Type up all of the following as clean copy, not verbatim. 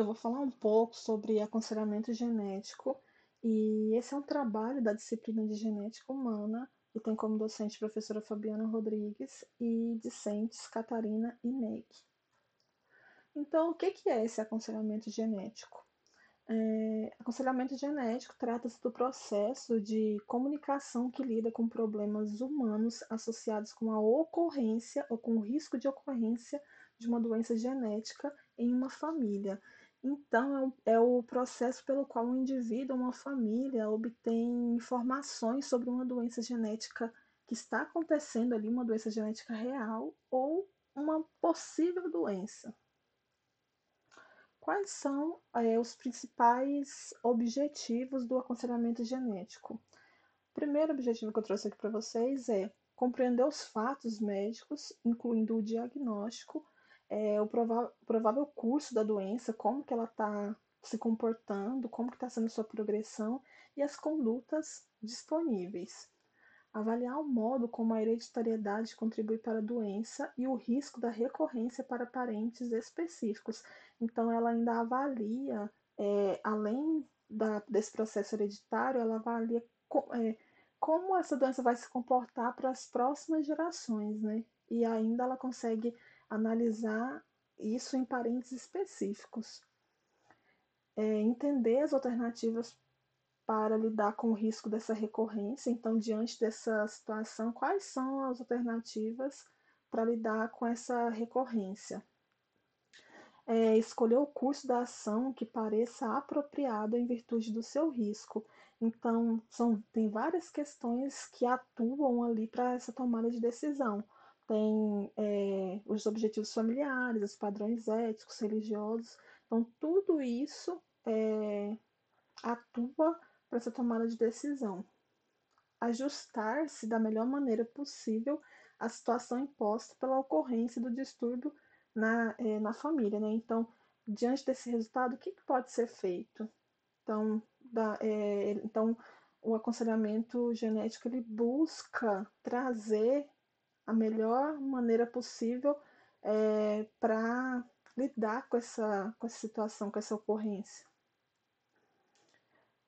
Eu vou falar um pouco sobre aconselhamento genético, e esse é um trabalho da disciplina de genética humana, e tem como docente a professora Fabiana Rodrigues e discentes Catarina e Meg. Então, o que é esse aconselhamento genético? Aconselhamento genético trata-se do processo de comunicação que lida com problemas humanos associados com a ocorrência ou com o risco de ocorrência de uma doença genética em uma família. Então, é o processo pelo qual um indivíduo ou uma família obtém informações sobre uma doença genética que está acontecendo ali, uma doença genética real ou uma possível doença. Quais são os principais objetivos do aconselhamento genético? O primeiro objetivo que eu trouxe aqui para vocês é compreender os fatos médicos, incluindo o diagnóstico, o provável curso da doença, como que ela está se comportando, como que está sendo sua progressão e as condutas disponíveis. Avaliar o modo como a hereditariedade contribui para a doença e o risco da recorrência para parentes específicos. Então, ela ainda avalia, além desse processo hereditário, ela avalia como essa doença vai se comportar para as próximas gerações, né? E ainda ela consegue analisar isso em parentes específicos. Entender as alternativas para lidar com o risco dessa recorrência. Então, diante dessa situação, quais são as alternativas para lidar com essa recorrência? Escolher o curso da ação que pareça apropriado em virtude do seu risco. Então, tem várias questões que atuam ali para essa tomada de decisão. Tem os objetivos familiares, os padrões éticos, religiosos. Então, tudo isso atua para essa tomada de decisão. Ajustar-se da melhor maneira possível à situação imposta pela ocorrência do distúrbio na família, né? Então, diante desse resultado, o que pode ser feito? Então, então, o aconselhamento genético ele busca trazer a melhor maneira possível para lidar com essa situação, com essa ocorrência.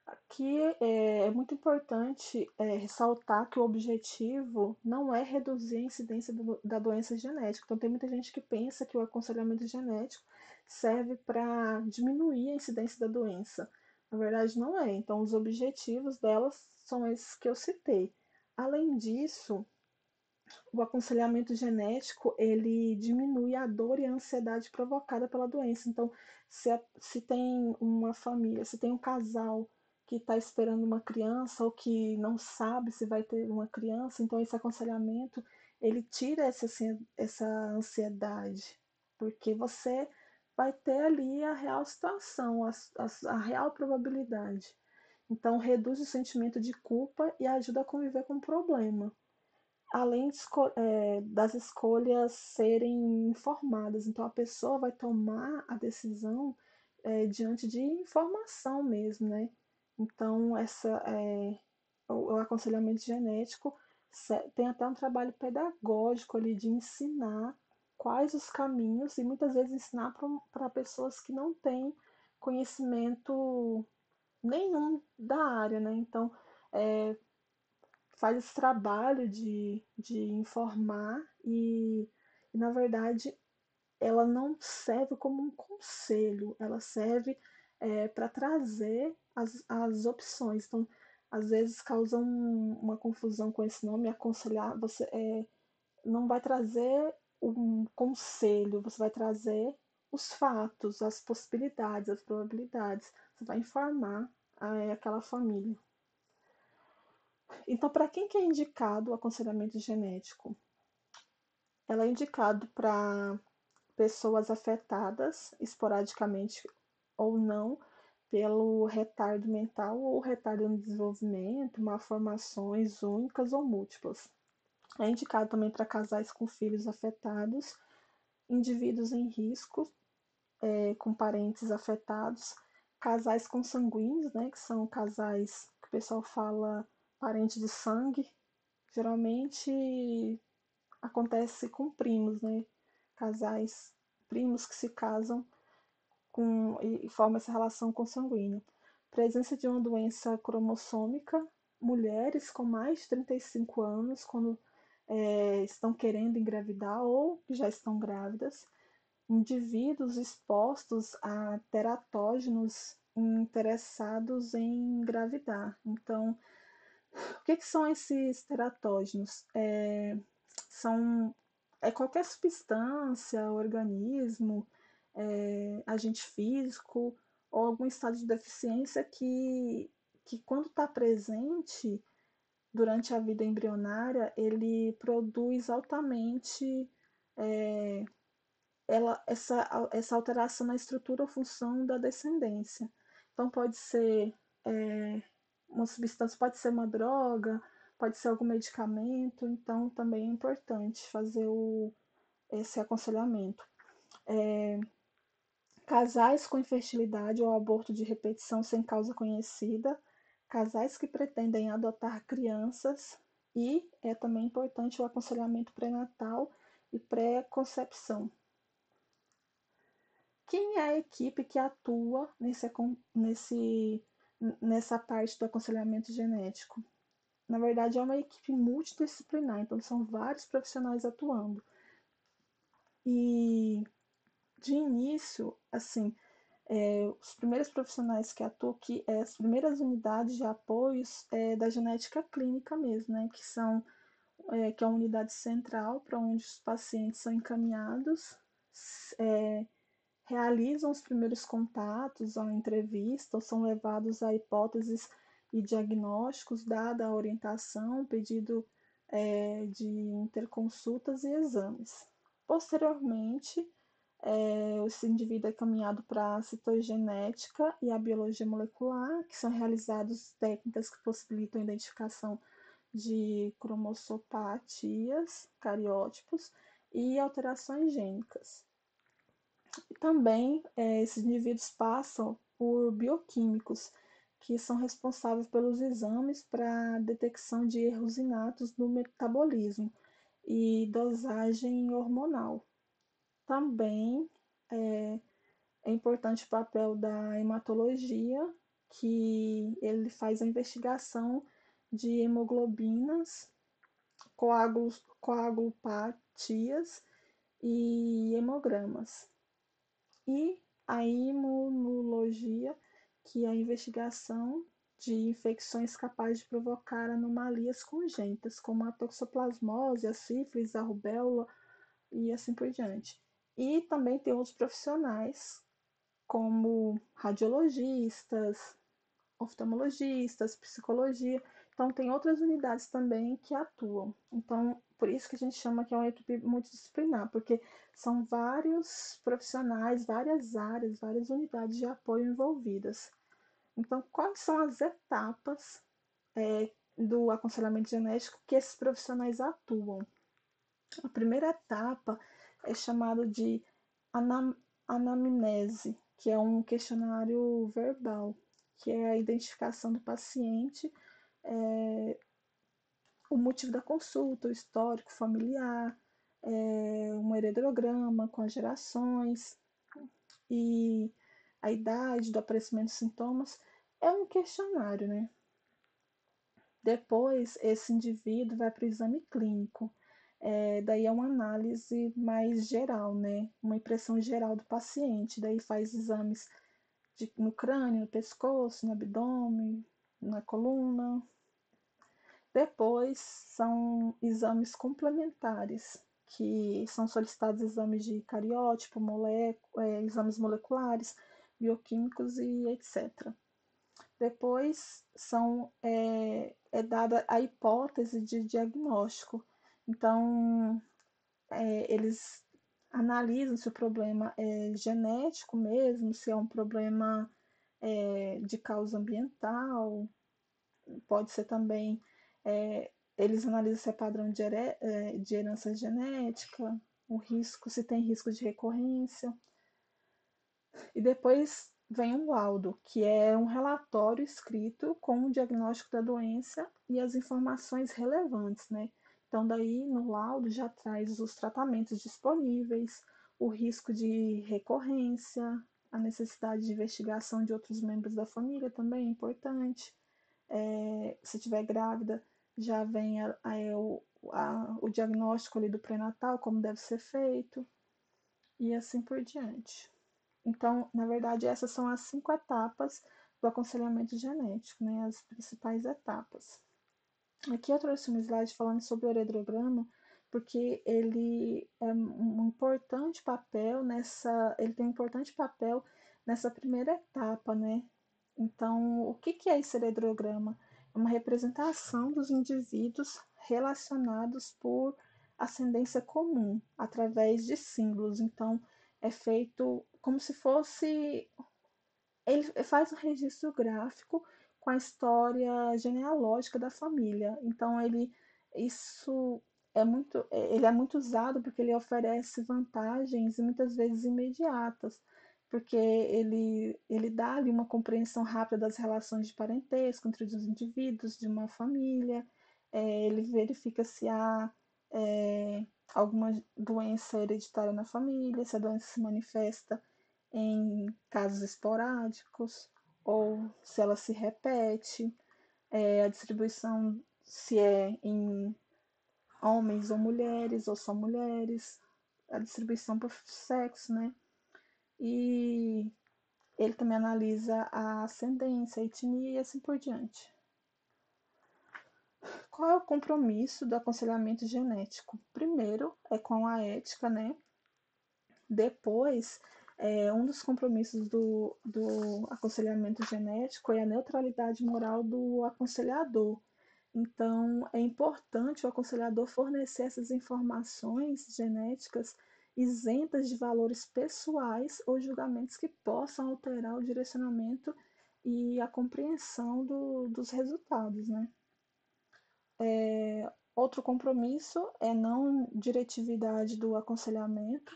Aqui é muito importante ressaltar que o objetivo não é reduzir a incidência da doença genética. Então, tem muita gente que pensa que o aconselhamento genético serve para diminuir a incidência da doença. Na verdade, não é. Então, os objetivos delas são esses que eu citei. Além disso, o aconselhamento genético ele diminui a dor e a ansiedade provocada pela doença. Então, se tem uma família, se tem um casal que está esperando uma criança ou que não sabe se vai ter uma criança, então esse aconselhamento ele tira essa ansiedade, porque você vai ter ali a real situação, a real probabilidade. Então, reduz o sentimento de culpa e ajuda a conviver com o problema além das escolhas serem informadas. Então, a pessoa vai tomar a decisão diante de informação mesmo, né? Então, o aconselhamento genético tem até um trabalho pedagógico ali de ensinar quais os caminhos e muitas vezes ensinar para pessoas que não têm conhecimento nenhum da área, né? Então, é, faz esse trabalho de informar e, na verdade, ela não serve como um conselho, ela serve para trazer as opções. Então, às vezes causa uma confusão com esse nome, aconselhar, você não vai trazer um conselho, você vai trazer os fatos, as possibilidades, as probabilidades, você vai informar aquela família. Então, para quem que é indicado o aconselhamento genético? Ela é indicado para pessoas afetadas, esporadicamente ou não, pelo retardo mental ou retardo no desenvolvimento, malformações únicas ou múltiplas. É indicado também para casais com filhos afetados, indivíduos em risco, com parentes afetados, casais consanguíneos, né, que são casais que o pessoal fala parente de sangue, geralmente acontece com primos, né? Casais, primos que se casam e forma essa relação consanguínea. Presença de uma doença cromossômica, mulheres com mais de 35 anos, quando estão querendo engravidar ou já estão grávidas, indivíduos expostos a teratógenos interessados em engravidar. Então, o que são esses teratógenos? São qualquer substância, organismo, agente físico ou algum estado de deficiência que quando está presente durante a vida embrionária, ele produz altamente essa alteração na estrutura ou função da descendência. Então, pode ser uma substância, pode ser uma droga, pode ser algum medicamento, então também é importante fazer esse aconselhamento. Casais com infertilidade ou aborto de repetição sem causa conhecida, casais que pretendem adotar crianças e é também importante o aconselhamento pré-natal e pré-concepção. Quem é a equipe que atua nessa parte do aconselhamento genético? Na verdade, é uma equipe multidisciplinar, então são vários profissionais atuando. E de início, assim, os primeiros profissionais que atuam, as primeiras unidades de apoios da genética clínica mesmo, né, que é a unidade central para onde os pacientes são encaminhados, realizam os primeiros contatos, a entrevista, ou são levados a hipóteses e diagnósticos, dada a orientação, pedido de interconsultas e exames. Posteriormente, esse indivíduo é caminhado para a citogenética e a biologia molecular, que são realizadas técnicas que possibilitam a identificação de cromossopatias, cariótipos e alterações gênicas. E também esses indivíduos passam por bioquímicos, que são responsáveis pelos exames para detecção de erros inatos no metabolismo e dosagem hormonal. Também é importante o papel da hematologia, que ele faz a investigação de hemoglobinas, coagulopatias e hemogramas. E a imunologia, que é a investigação de infecções capazes de provocar anomalias congênitas, como a toxoplasmose, a sífilis, a rubéola e assim por diante. E também tem outros profissionais, como radiologistas, oftalmologistas, psicologia. Então, tem outras unidades também que atuam. Então, por isso que a gente chama que é uma equipe multidisciplinar, porque são vários profissionais, várias áreas, várias unidades de apoio envolvidas. Então, quais são as etapas do aconselhamento genético que esses profissionais atuam? A primeira etapa é chamada de anamnese, que é um questionário verbal, que é a identificação do paciente, o motivo da consulta, o histórico familiar, um heredograma com as gerações e a idade do aparecimento de sintomas. É um questionário, né? Depois, esse indivíduo vai para o exame clínico. Daí é uma análise mais geral, né? Uma impressão geral do paciente. Daí faz exames no crânio, no pescoço, no abdômen, na coluna. Depois são exames complementares, que são solicitados exames de cariótipo, exames moleculares, bioquímicos e etc. Depois é dada a hipótese de diagnóstico. Então, eles analisam se o problema é genético mesmo, se é um problema de causa ambiental, pode ser também, eles analisam se é padrão de herança genética, o risco, se tem risco de recorrência. E depois vem um laudo, que é um relatório escrito com o diagnóstico da doença e as informações relevantes, né? Então, daí no laudo já traz os tratamentos disponíveis, o risco de recorrência, a necessidade de investigação de outros membros da família também é importante. Se estiver grávida, já vem o diagnóstico ali do pré-natal, como deve ser feito, e assim por diante. Então, na verdade, essas são as 5 etapas do aconselhamento genético, né? As principais etapas. Aqui eu trouxe um slide falando sobre o uretrograma, porque ele tem um importante papel nessa primeira etapa, né? Então, o que é esse uretrograma? É uma representação dos indivíduos relacionados por ascendência comum, através de símbolos. Então, é feito como se fosse ele faz um registro gráfico com a história genealógica da família. Então isso ele é muito usado porque ele oferece vantagens e muitas vezes imediatas, porque ele dá ali uma compreensão rápida das relações de parentesco entre os indivíduos de uma família, ele verifica se há alguma doença hereditária na família, se a doença se manifesta em casos esporádicos ou se ela se repete, a distribuição se é em homens ou mulheres ou só mulheres, a distribuição por sexo, né? E ele também analisa a ascendência, a etnia e assim por diante. Qual é o compromisso do aconselhamento genético? Primeiro é com a ética, né? Depois, um dos compromissos do aconselhamento genético é a neutralidade moral do aconselhador. Então, é importante o aconselhador fornecer essas informações genéticas isentas de valores pessoais ou julgamentos que possam alterar o direcionamento e a compreensão dos resultados, né? Outro compromisso é não diretividade do aconselhamento.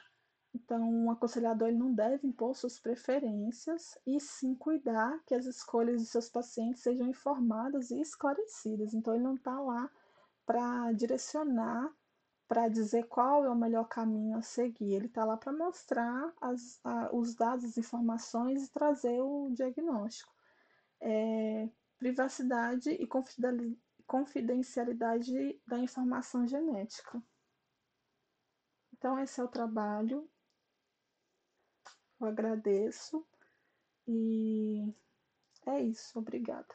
Então, um aconselhador ele não deve impor suas preferências e sim cuidar que as escolhas de seus pacientes sejam informadas e esclarecidas. Então, ele não está lá para direcionar, para dizer qual é o melhor caminho a seguir. Ele está lá para mostrar os dados, as informações e trazer o diagnóstico. Privacidade e confidencialidade da informação genética. Então, esse é o trabalho. Eu agradeço e é isso. Obrigada.